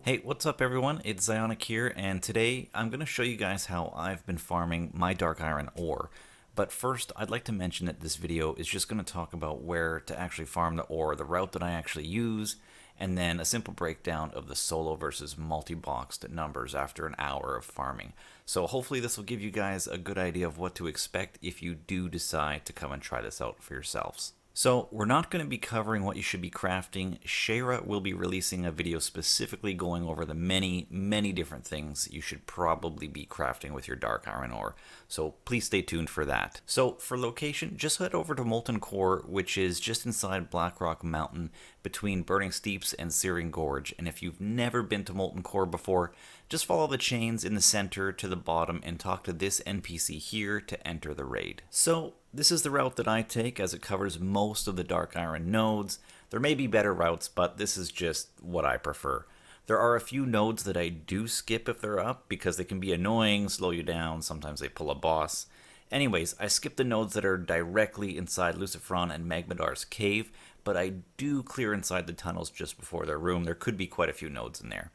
Hey, what's up everyone? It's Zionic here, and today I'm going to show you guys how I've been farming my dark iron ore. But first, I'd like to mention that this video is just going to talk about where to actually farm the ore, the route that I actually use, and then a simple breakdown of the solo versus multi-boxed numbers after an hour of farming. So hopefully this will give you guys a good idea of what to expect if you do decide to come and try this out for yourselves. So we're not going to be covering what you should be crafting. Shayra will be releasing a video specifically going over the many different things you should probably be crafting with your dark iron ore. So please stay tuned for that. So for location, just head over to Molten Core, which is just inside Blackrock Mountain between Burning Steeps and Searing Gorge. And if you've never been to Molten Core before, just follow the chains in the center to the bottom and talk to this NPC here to enter the raid. So this is the route that I take as it covers most of the dark iron nodes. There may be better routes, but this is just what I prefer. There are a few nodes that I do skip if they're up because they can be annoying, slow you down, sometimes they pull a boss. Anyways, I skip the nodes that are directly inside Lucifron and Magmadar's cave, but I do clear inside the tunnels just before their room. There could be quite a few nodes in there.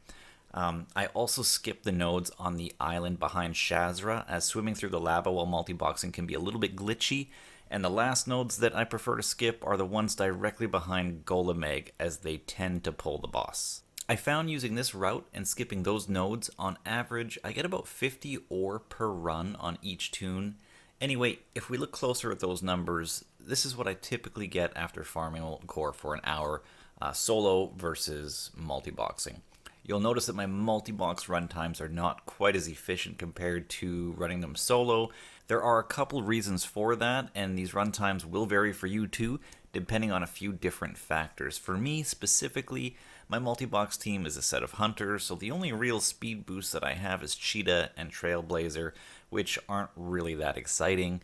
I also skip the nodes on the island behind Shazra, as swimming through the lava while multi-boxing can be a little bit glitchy, and the last nodes that I prefer to skip are the ones directly behind Golemeg, as they tend to pull the boss. I found using this route and skipping those nodes, on average, I get about 50 ore per run on each toon. Anyway, if we look closer at those numbers, this is what I typically get after farming Molten Core for an hour, solo versus multi-boxing. You'll notice that my multi-box run times are not quite as efficient compared to running them solo. There are a couple reasons for that, and these run times will vary for you too, depending on a few different factors. For me specifically, my multi-box team is a set of hunters, so the only real speed boost that I have is Cheetah and Trailblazer, which aren't really that exciting.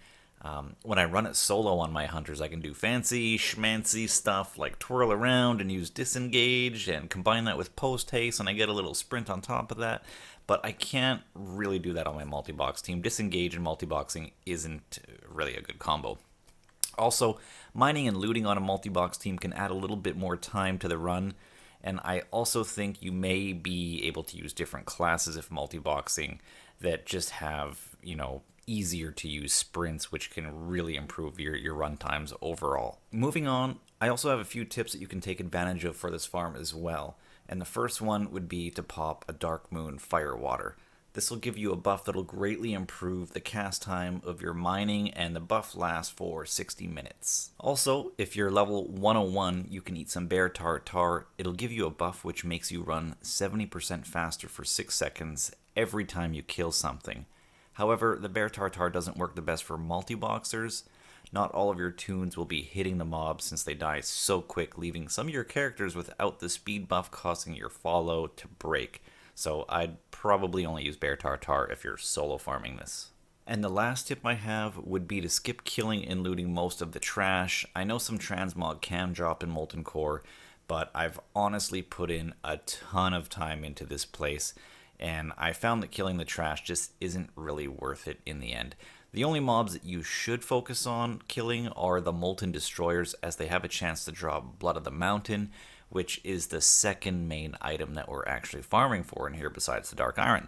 When I run it solo on my hunters, I can do fancy, schmancy stuff like twirl around and use disengage and combine that with post haste, and I get a little sprint on top of that. But I can't really do that on my multi-box team. Disengage and multi-boxing isn't really a good combo. Also, mining and looting on a multi-box team can add a little bit more time to the run, and I also think you may be able to use different classes if multi-boxing that just have, easier to use sprints, which can really improve your run times overall. Moving on, I also have a few tips that you can take advantage of for this farm as well. And the first one would be to pop a Dark Moon Firewater. This will give you a buff that'll greatly improve the cast time of your mining, and the buff lasts for 60 minutes. Also, if you're level 101, you can eat some Bear Tartar. It'll give you a buff which makes you run 70% faster for 6 seconds every time you kill something. However, the Bear Tartar doesn't work the best for multi-boxers. Not all of your toons will be hitting the mobs since they die so quick, leaving some of your characters without the speed buff, causing your follow to break. So I'd probably only use Bear Tartar if you're solo farming this. And the last tip I have would be to skip killing and looting most of the trash. I know some transmog can drop in Molten Core, but I've honestly put in a ton of time into this place, and I found that killing the trash just isn't really worth it in the end. The only mobs that you should focus on killing are the Molten Destroyers, as they have a chance to draw Blood of the Mountain, which is the second main item that we're actually farming for in here besides the Dark Iron.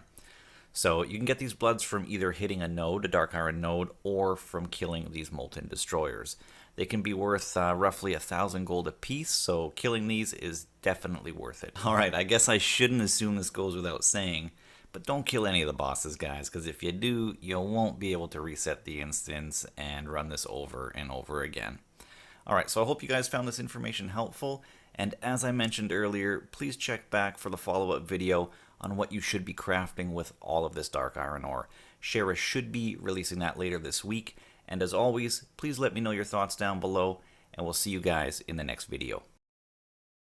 So you can get these bloods from either hitting a node, a Dark Iron node, or from killing these Molten Destroyers. They can be worth roughly 1,000 gold apiece, so killing these is definitely worth it. Alright, I guess I shouldn't assume this goes without saying, but don't kill any of the bosses, guys, because if you do, you won't be able to reset the instance and run this over and over again. Alright, so I hope you guys found this information helpful, and as I mentioned earlier, please check back for the follow-up video on what you should be crafting with all of this dark iron ore. Shara should be releasing that later this week, and as always, please let me know your thoughts down below, and we'll see you guys in the next video.